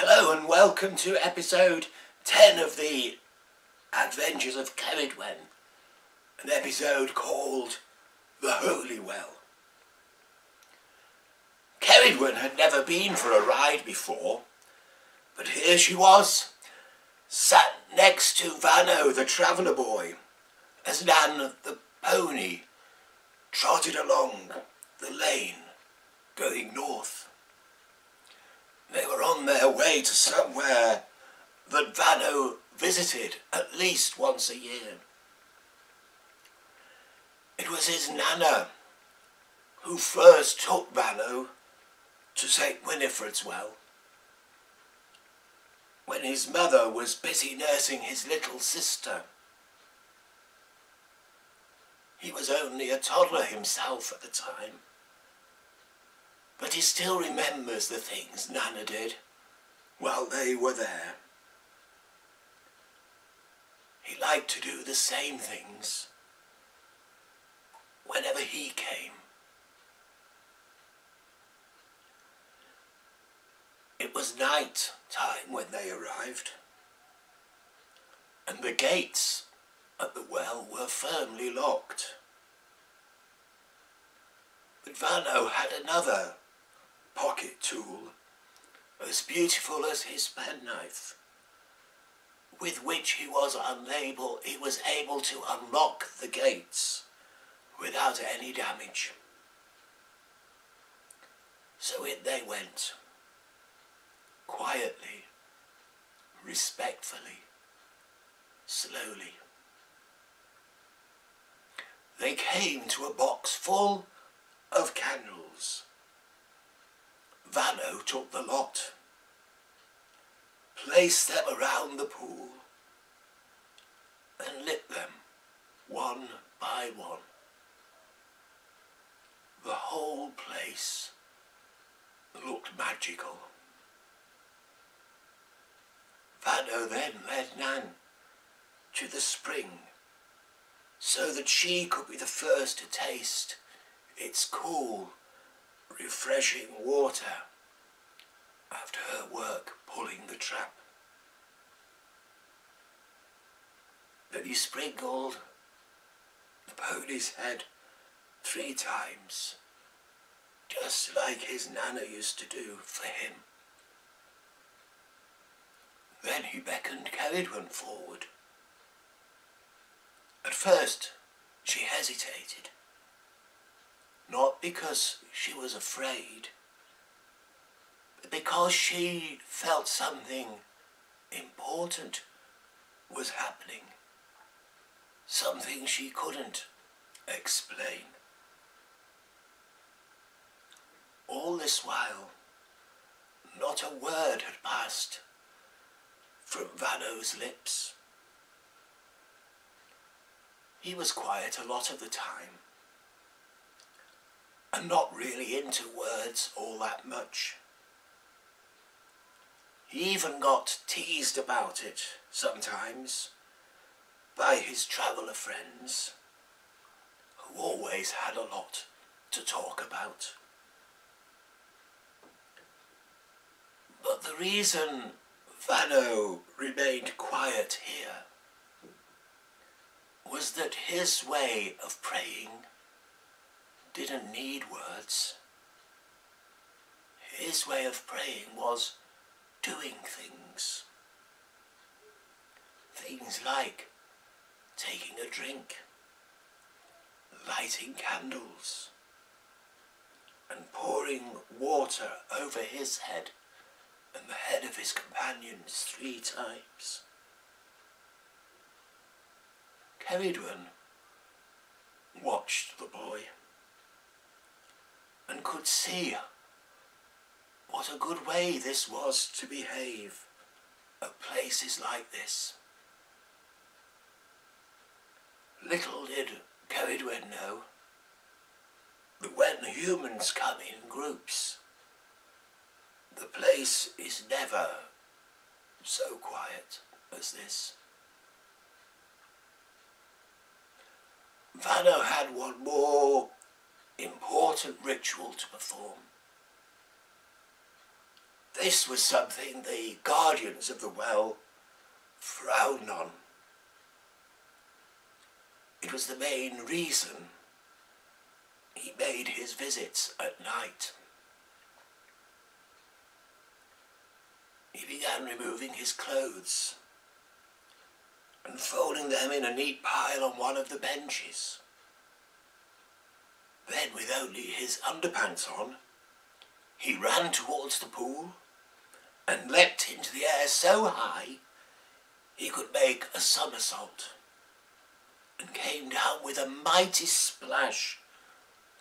Hello and welcome to episode 10 of the Adventures of Ceridwen, an episode called The Holy Well. Ceridwen had never been for a ride before, but here she was, sat next to Vano the traveller boy, as Nan the pony trotted along the lane going north. They were on their way to somewhere that Vano visited at least once a year. It was his Nana who first took Vano to St. Winifred's Well, when his mother was busy nursing his little sister. He was only a toddler himself at the time, but he still remembers the things Nana did while they were there. He liked to do the same things whenever he came. It was night time when they arrived, and the gates at the well were firmly locked. But Vano had another pocket tool, as beautiful as his penknife, with which he was able to unlock the gates without any damage. So in they went, quietly, respectfully, slowly. They came to a box full of candles. Vano took the lot, placed them around the pool, and lit them one by one. The whole place looked magical. Vano then led Nan to the spring, so that she could be the first to taste its cool, refreshing water after her work pulling the trap. Then he sprinkled the pony's head 3 times, just like his Nana used to do for him. Then he beckoned Ceridwen forward. At first, she hesitated, not because she was afraid, but because she felt something important was happening, something she couldn't explain. All this while, not a word had passed from Vano's lips. He was quiet a lot of the time, and not really into words all that much. He even got teased about it sometimes by his traveller friends, who always had a lot to talk about. But the reason Vano remained quiet here was that his way of praying didn't need words. His way of praying was doing things. Things like taking a drink, lighting candles, and pouring water over his head and the head of his companions 3 times. Ceridwen watched the boy and could see what a good way this was to behave at places like this. Little did Ceridwen know that when humans come in groups, the place is never so quiet as this. Vano had one more important ritual to perform. this was something the guardians of the well frowned on. It was the main reason he made his visits at night. He began removing his clothes and folding them in a neat pile on one of the benches. Then, with only his underpants on, he ran towards the pool and leapt into the air so high he could make a somersault, and came down with a mighty splash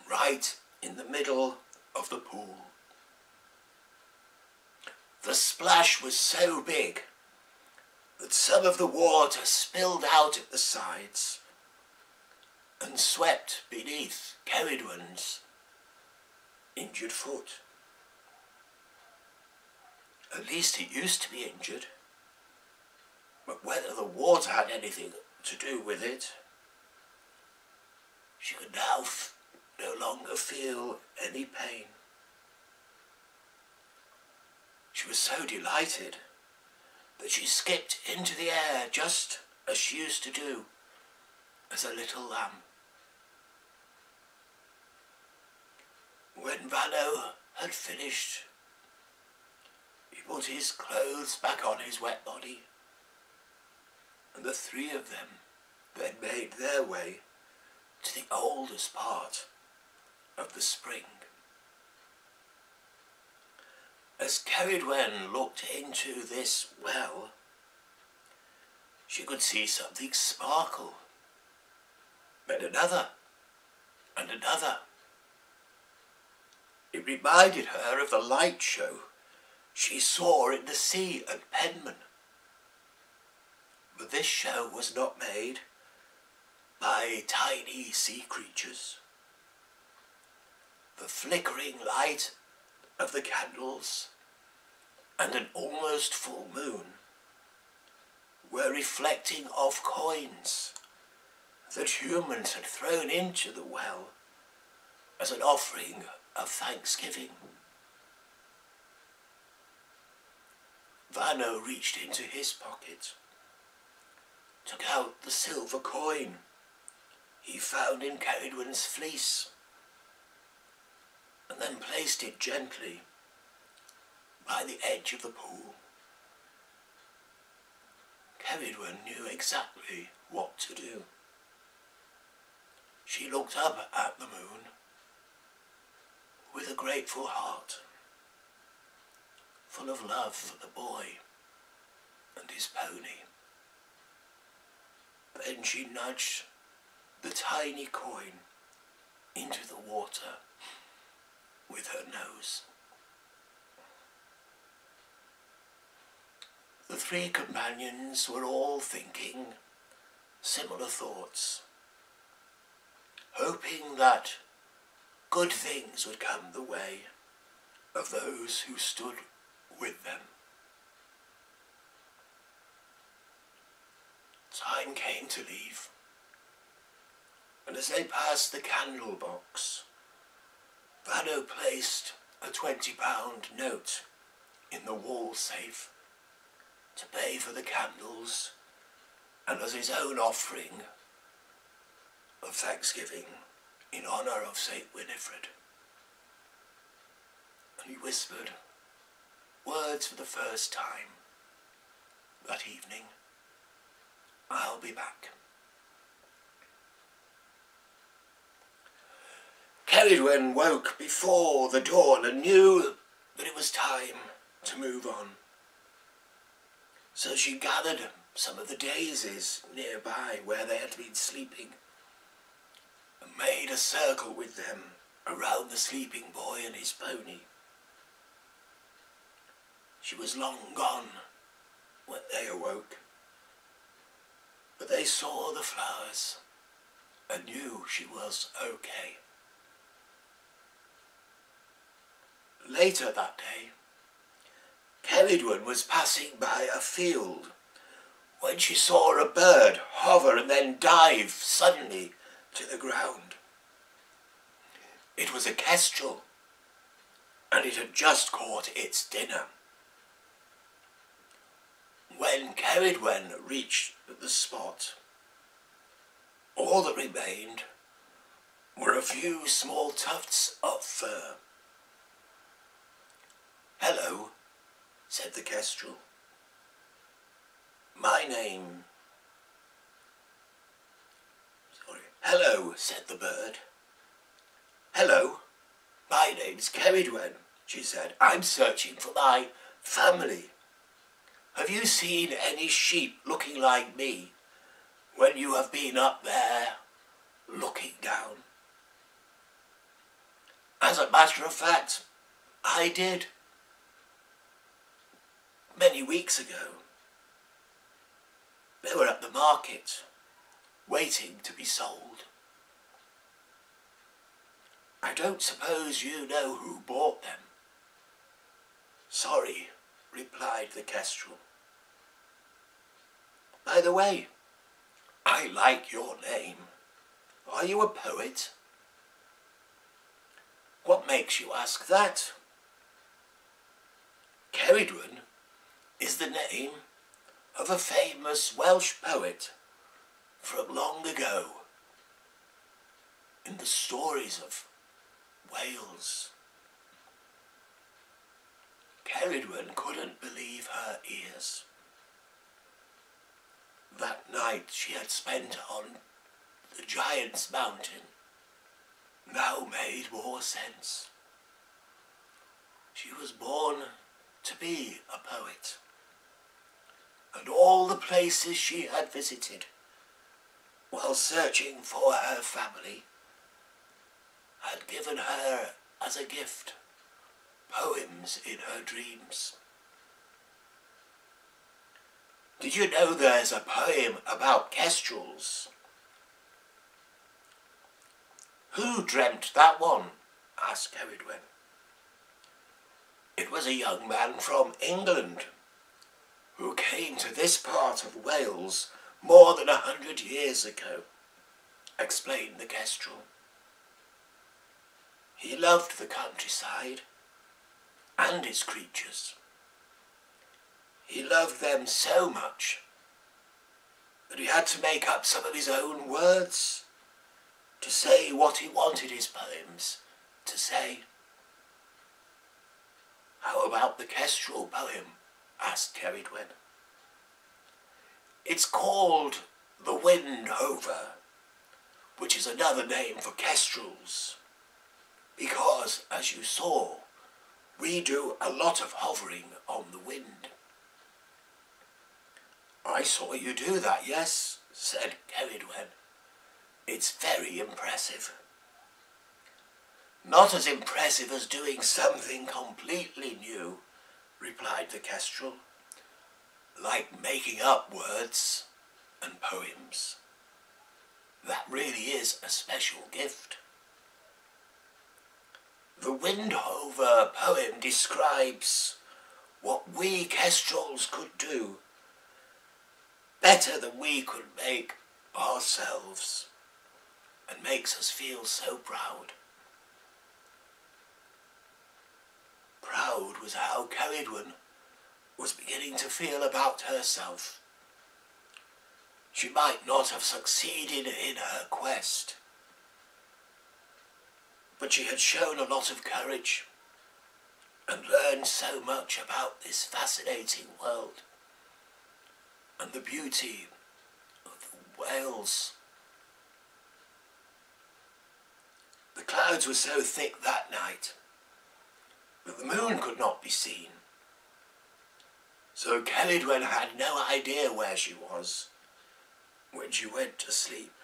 right in the middle of the pool. The splash was so big that some of the water spilled out at the sides and swept beneath Ceridwen's injured foot. At least he used to be injured, but whether the water had anything to do with it, she could now no longer feel any pain. She was so delighted that she skipped into the air just as she used to do as a little lamb. When Vano had finished, he put his clothes back on his wet body, and the three of them then made their way to the oldest part of the spring. As Ceridwen looked into this well, she could see something sparkle, and another, and another. It reminded her of the light show she saw in the sea at Penman. But this show was not made by tiny sea creatures. The flickering light of the candles and an almost full moon were reflecting off coins that humans had thrown into the well as an offering of thanksgiving. Vano reached into his pocket, took out the silver coin he found in Ceridwen's fleece, and then placed it gently by the edge of the pool. Ceridwen knew exactly what to do. She looked up at the moon with a grateful heart, full of love for the boy and his pony. Then she nudged the tiny coin into the water with her nose. The three companions were all thinking similar thoughts, hoping that good things would come the way of those who stood with them. Time came to leave, and as they passed the candle box, Vano placed a £20 note in the wall safe to pay for the candles and as his own offering of thanksgiving in honour of St. Winifred. And he whispered words for the first time that evening: "I'll be back." Ceridwen woke before the dawn and knew that it was time to move on. So she gathered some of the daisies nearby where they had been sleeping and made a circle with them around the sleeping boy and his pony. She was long gone when they awoke, but they saw the flowers and knew she was okay. Later that day, Ceridwen was passing by a field when she saw a bird hover and then dive suddenly to the ground. It was a kestrel, and it had just caught its dinner When Ceridwen reached the spot, all that remained were a few small tufts of fur. "Hello," said the kestrel. "Hello," said the bird. "Hello, my name's Ceridwen," she said. "I'm searching for my family. Have you seen any sheep looking like me when you have been up there looking down?" "As a matter of fact, I did. Many weeks ago. They were at the market, waiting to be sold. I don't suppose you know who bought them?" "Sorry," replied the kestrel. "By the way, I like your name. Are you a poet?" "What makes you ask that?" "Ceridwen is the name of a famous Welsh poet from long ago in the stories of Wales." Ceridwen couldn't believe her ears. That night she had spent on the Giant's Mountain now made more sense. She was born to be a poet, and all the places she had visited while searching for her family had given her as a gift poems in her dreams. "Did you know there's a poem about kestrels?" "Who dreamt that one?" asked Ceridwen. "It was a young man from England who came to this part of Wales more than 100 years ago," explained the kestrel. "He loved the countryside and its creatures. He loved them so much that he had to make up some of his own words to say what he wanted his poems to say." "How about the kestrel poem?" asked Ceridwen. "It's called The Wind Hover, which is another name for kestrels, because, as you saw, we do a lot of hovering on the wind." "I saw you do that, yes," said Ceridwen. "It's very impressive." "Not as impressive as doing something completely new," replied the kestrel, "like making up words and poems. That really is a special gift. The Windhover poem describes what we kestrels could do better than we could make ourselves, and makes us feel so proud." Proud was how Ceridwen was beginning to feel about herself. She might not have succeeded in her quest, but she had shown a lot of courage and learned so much about this fascinating world and the beauty of Wales. The clouds were so thick that night that the moon could not be seen, so Ceridwen had no idea where she was when she went to sleep.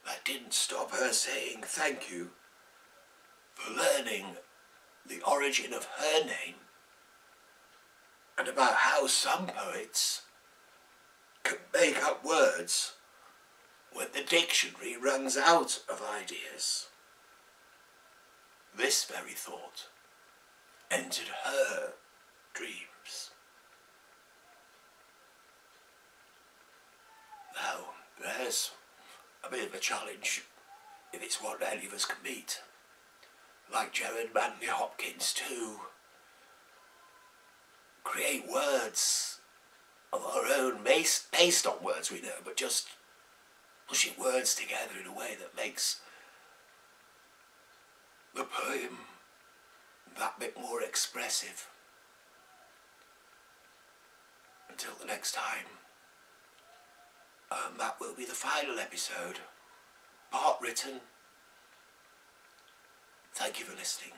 That didn't stop her saying thank you for learning the origin of her name and about how some poets can make up words when the dictionary runs out of ideas. This very thought entered her dreams. Now, there's a bit of a challenge if it's what any of us can meet. Like Gerard Manley Hopkins too. create words of our own, based on words we know, but just pushing words together in a way that makes the poem that bit more expressive. Until the next time, that will be the final episode, part written. Thank you for listening.